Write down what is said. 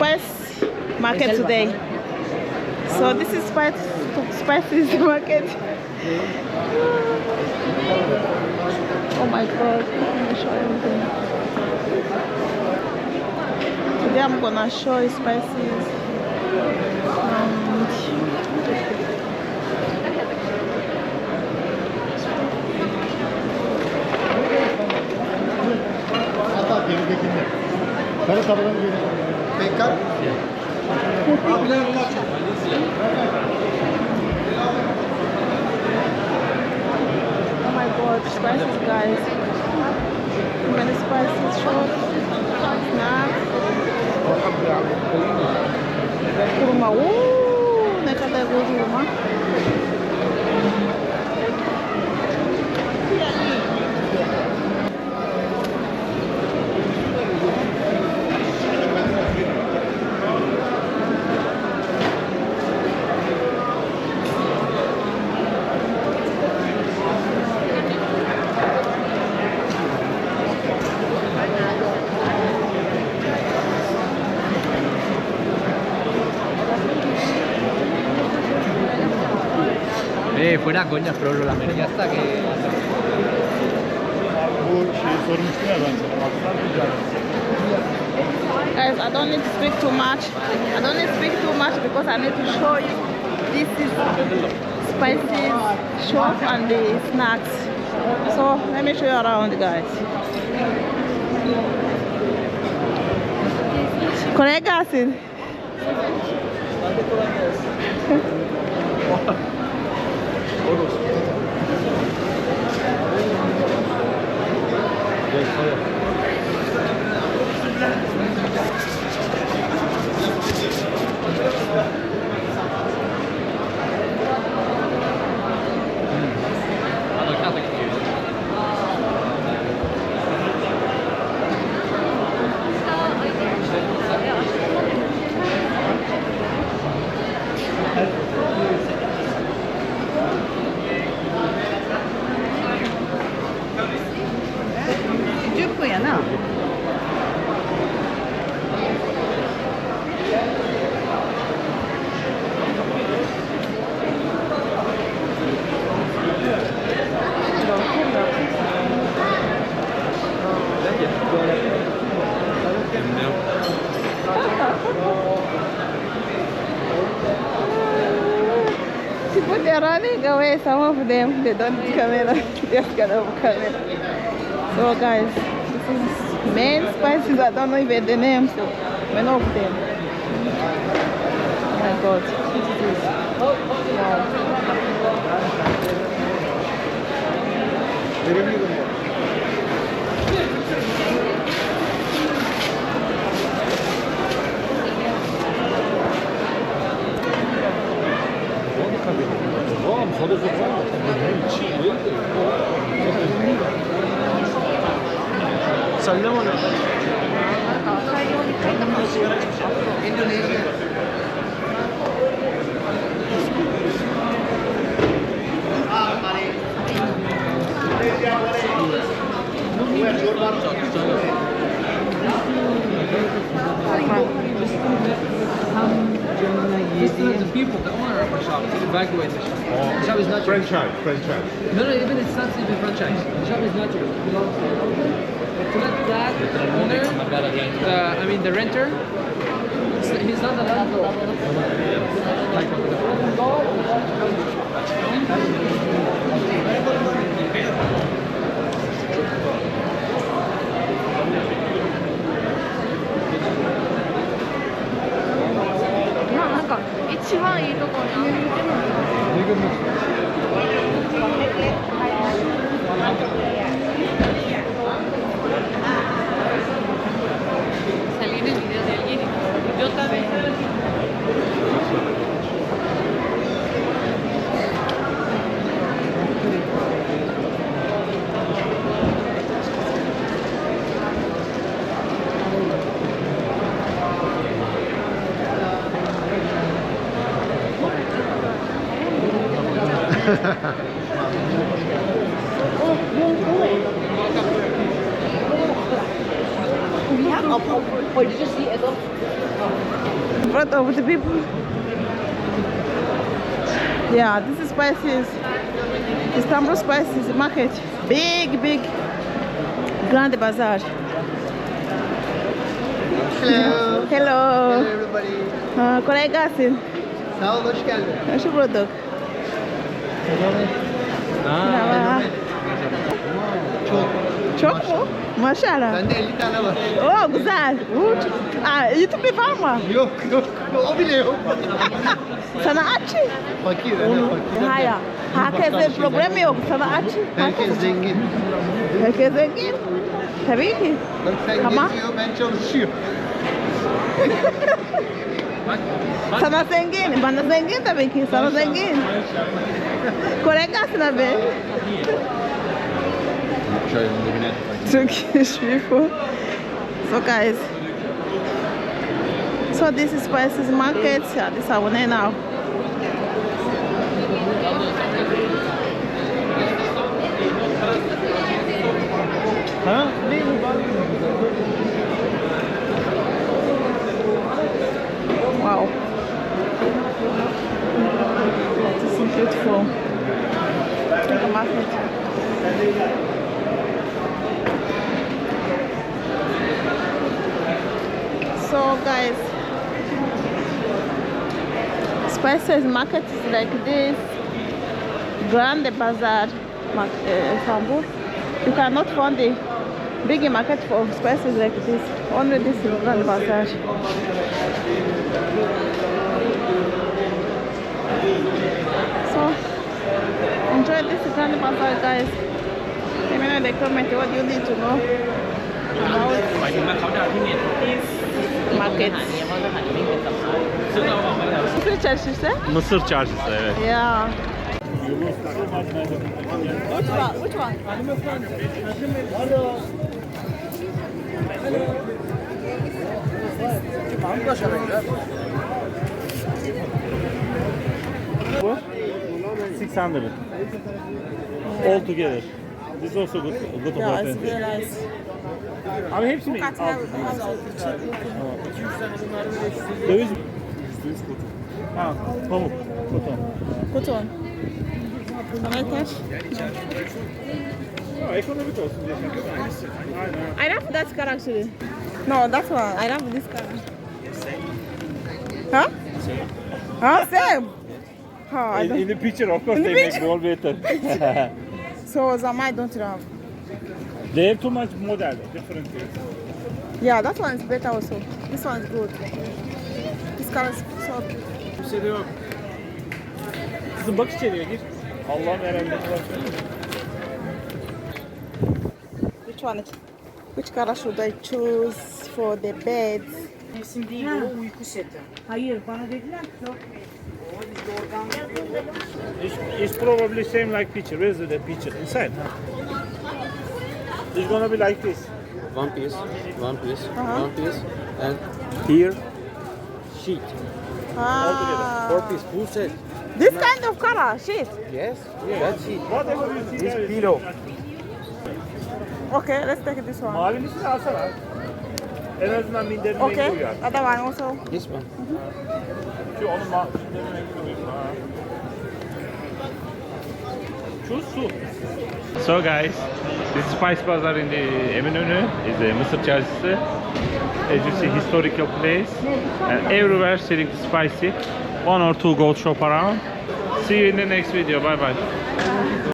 spice market today. So this is spices market. Oh my god, let me show everything. Today I'm gonna show you spices. Oh my god, spices guys. Many spices shop. Snacks. Kurma. Ne kadar kurma. Fuera coña, pero la media hasta que... Guys, I don't need to speak too much. I don't need to speak too much because I need to show you. This is spices shop and the snacks. So let me show you around, guys. Correct, acid. People they're running away, some of them they don't camera, just get over camera. So guys, this is main spices, I don't know even the names of many of them. Oh my god, what is this? The people, the owner of the shop, he evacuated the shop. The shop is not Franchise. No, even it's not even franchise. The shop is not yours. It belongs to the owner. But to let that owner, the renter, he's not the landlord. Salí en el video de alguien y yo también. Did you see it? In front of the people. Yeah, this is spices. Istanbul spices market. Big, big Grand Bazaar. Hello. Hello. Hello everybody. Kolay gelsin. Sağ ol, hoş geldin. Hoş bulduk. Merhaba. Çok. Çok mu? Maşallah. Bende 50 tane var. Oo güzel. YouTube var mı? Yok yok. O bile yok. Sanatçı. Fakir, öyle fakir. Hayır. Herkese problem yok. Sanatçı. Herkes zengin. Herkes zengin. Tabii ki. Bak sen Ama- geziyor, ben çalışıyorum. Sana zengin. Bana zengin tabii ki. Sana zengin. Kolay gelsin abi. Turkish people. So guys. So this is spices market. Yeah, this is our name now. Ha? Wow. This is beautiful. Take a market. So guys, spices market is like this. Grand Bazaar, Istanbul. You cannot find the big market for spices like this. Only this is Grand Bazaar. So enjoy this Grand Bazaar, guys. Let me know in the comment what you need to know about this market. Mısır çarşısı? Mısır çarşısı, evet. Yeah. Which one? Bu 600. All together. This also good Yeah, it's authentic. very nice. Abi hepsi mi? Döviz mi? Ha, pamuk. Koton. Cotton. Anahtar. Ha, ekonomik olsun diye. Aynen. I love that car actually. No, that one. I love this car. Huh? Huh? Same. Oh, I In don't. the picture, of course, In the they make picture? more better. So Zama I don't love. They have too much model, different things. Yeah, that one is better also. This one is good. This car is so. Bir şey de yok. Kızım bak içeriye gir. Allah'ım herhalde. Which one? Which car should I choose for the beds? Mevsim değil, o uyku seti. Hayır, bana dediler ki o bizde organ It's probably same like picture. Where's the picture? Inside. It's gonna be like this. One piece, one piece, Uh-huh. one piece, and here, sheet. Ah. Four piece, full set. This kind of car, shit. Yes, that's sheet. Whatever you see This there is- pillow. Okay, let's take this one. Mavilisini alsana. En azından minderin rengi Okay, uyar. other one also. This one. Şu onun minderin rengi uyar. Şu su. So guys, this is Spice Bazaar in the Eminönü. Is the Mısır çarşısı. As you see, historical place. And everywhere selling the spicy. One or two gold shop around. See you in the next video. Bye bye.